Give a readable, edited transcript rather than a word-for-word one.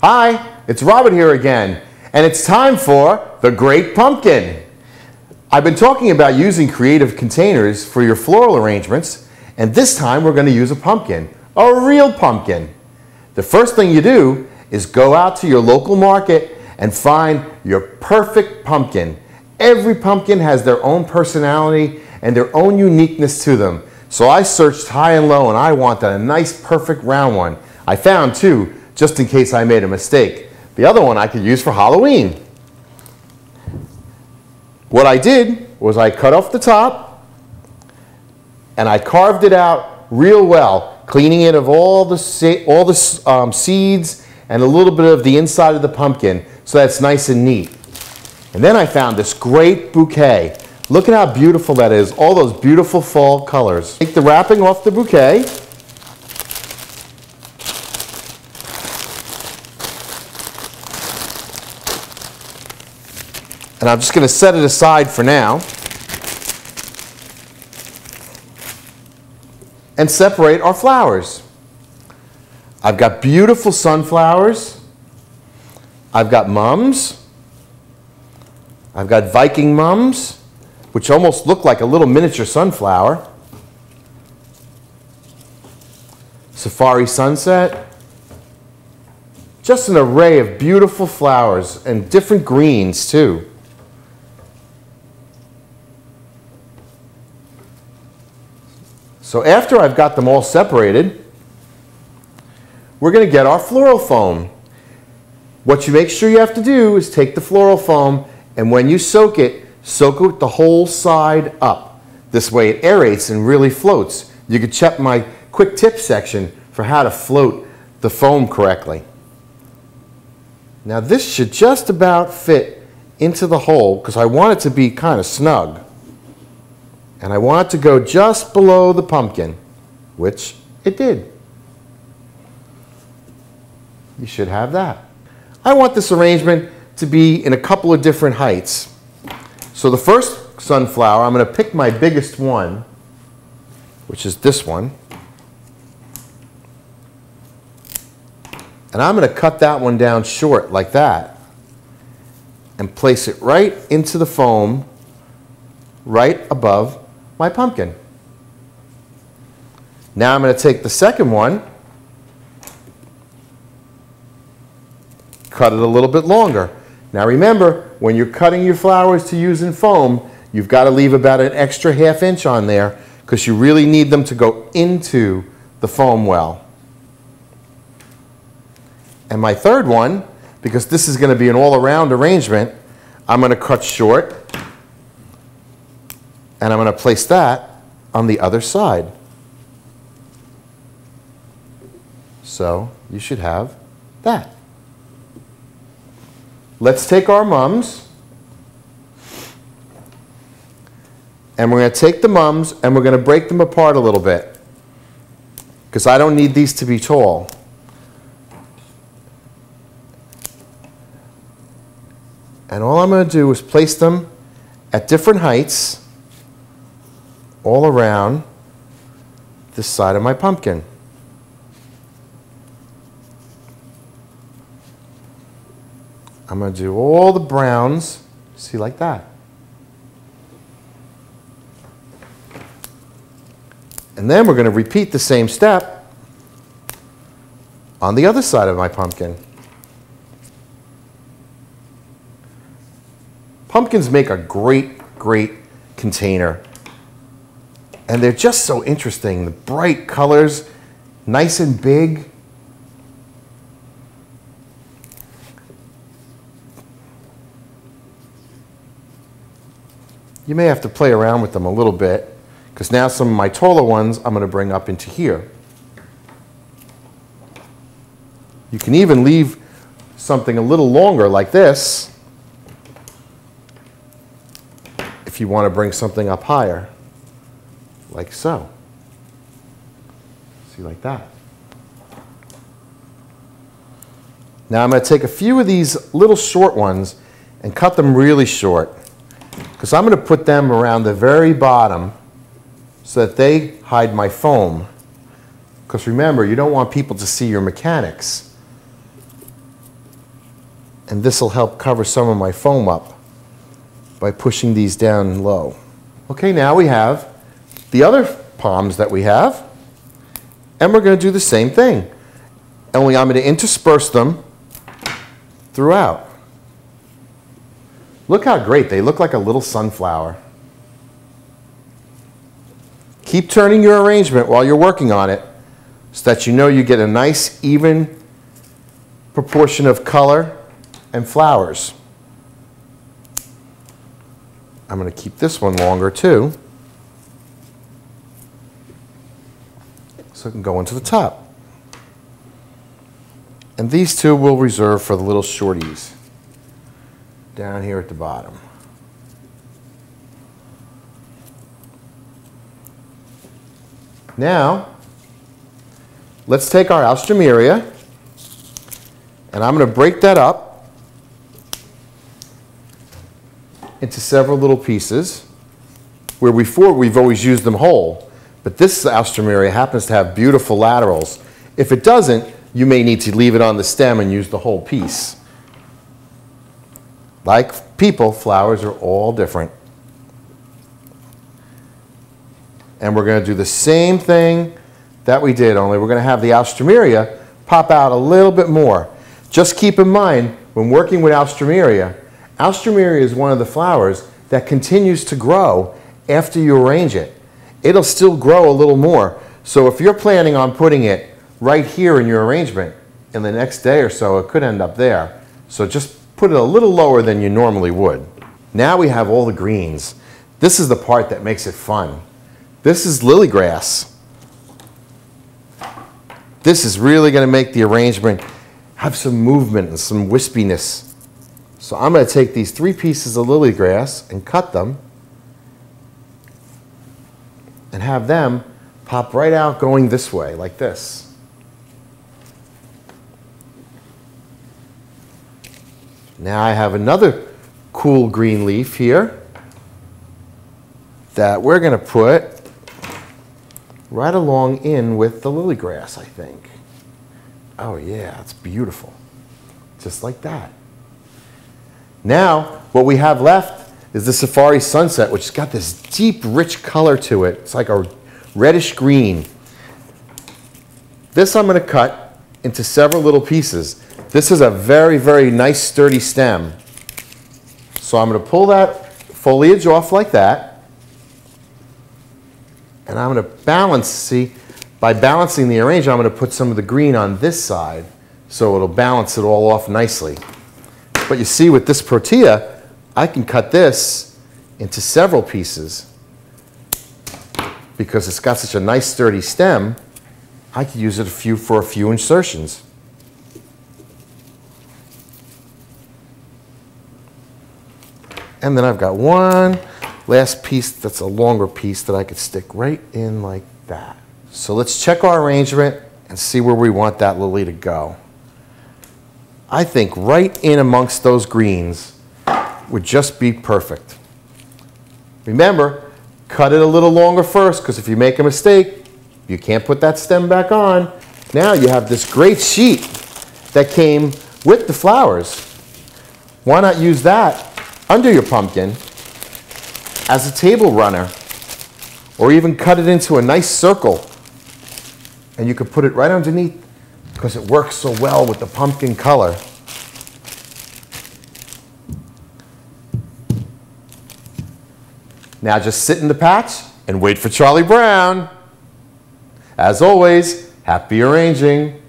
Hi, it's Robert here again, and it's time for The Great Pumpkin. I've been talking about using creative containers for your floral arrangements, and this time we're going to use a pumpkin, a real pumpkin. The first thing you do is go out to your local market and find your perfect pumpkin. Every pumpkin has their own personality and their own uniqueness to them. So I searched high and low and I wanted a nice perfect round one. I found two, just in case I made a mistake. The other one I could use for Halloween. What I did was I cut off the top and I carved it out real well, cleaning it of all the seeds and a little bit of the inside of the pumpkin so that's nice and neat. And then I found this great bouquet. Look at how beautiful that is, all those beautiful fall colors. Take the wrapping off the bouquet. And I'm just going to set it aside for now and separate our flowers. I've got beautiful sunflowers. I've got mums. I've got Viking mums, which almost look like a little miniature sunflower. Safari sunset. Just an array of beautiful flowers and different greens too. So after I've got them all separated, we're going to get our floral foam. What you make sure you have to do is take the floral foam, and when you soak it the whole side up. This way it aerates and really floats. You can check my quick tip section for how to float the foam correctly. Now this should just about fit into the hole because I want it to be kind of snug. And I want it to go just below the pumpkin, which it did. You should have that. I want this arrangement to be in a couple of different heights. So the first sunflower, I'm going to pick my biggest one, which is this one. And I'm going to cut that one down short like that and place it right into the foam right above my pumpkin. Now I'm going to take the second one, cut it a little bit longer. Now remember, when you're cutting your flowers to use in foam, you've got to leave about an extra ½ inch on there because you really need them to go into the foam well. And my third one, because this is going to be an all-around arrangement, I'm going to cut short and I'm going to place that on the other side. So you should have that. Let's take our mums, and we're going to take the mums and we're going to break them apart a little bit because I don't need these to be tall. And all I'm going to do is place them at different heights all around this side of my pumpkin. I'm going to do all the browns, see, like that. And then we're going to repeat the same step on the other side of my pumpkin. Pumpkins make a great container. And they're just so interesting. The bright colors, nice and big. You may have to play around with them a little bit because now some of my taller ones I'm going to bring up into here. You can even leave something a little longer like this if you want to bring something up higher, like so. See, like that. Now I'm going to take a few of these little short ones and cut them really short because I'm going to put them around the very bottom so that they hide my foam. Because remember, you don't want people to see your mechanics. And this will help cover some of my foam up by pushing these down low. Okay, now we have the other palms that we have, and we're going to do the same thing. Only I'm going to intersperse them throughout. Look how great, they look like a little sunflower. Keep turning your arrangement while you're working on it so that you know you get a nice even proportion of color and flowers. I'm going to keep this one longer too, so it can go into the top. And these two we'll reserve for the little shorties down here at the bottom. Now, let's take our Alstroemeria, and I'm going to break that up into several little pieces, where before we've always used them whole. But this Alstroemeria happens to have beautiful laterals. If it doesn't, you may need to leave it on the stem and use the whole piece. Like people, flowers are all different. And we're going to do the same thing that we did, only we're going to have the Alstroemeria pop out a little bit more. Just keep in mind, when working with Alstroemeria, Alstroemeria is one of the flowers that continues to grow after you arrange it. It'll still grow a little more. So if you're planning on putting it right here in your arrangement, in the next day or so, it could end up there. So just put it a little lower than you normally would. Now we have all the greens. This is the part that makes it fun. This is lilygrass. This is really going to make the arrangement have some movement and some wispiness. So I'm going to take these 3 pieces of lilygrass and cut them and have them pop right out going this way, like this. Now I have another cool green leaf here that we're going to put right along in with the lilygrass, I think. Oh yeah, it's beautiful. Just like that. Now, what we have left is the Safari Sunset, which has got this deep, rich color to it. It's like a reddish green. This I'm going to cut into several little pieces. This is a very, very nice, sturdy stem. So I'm going to pull that foliage off like that. And I'm going to balance, see, by balancing the arrangement, I'm going to put some of the green on this side so it'll balance it all off nicely. But you see, with this protea, I can cut this into several pieces. Because it's got such a nice sturdy stem, I could use it for a few insertions. And then I've got one last piece that's a longer piece that I could stick right in like that. So let's check our arrangement and see where we want that lily to go. I think right in amongst those greens would just be perfect. Remember, cut it a little longer first, because if you make a mistake, you can't put that stem back on. Now you have this great sheet that came with the flowers. Why not use that under your pumpkin as a table runner, or even cut it into a nice circle, and you could put it right underneath because it works so well with the pumpkin color. Now just sit in the patch and wait for Charlie Brown. As always, happy arranging.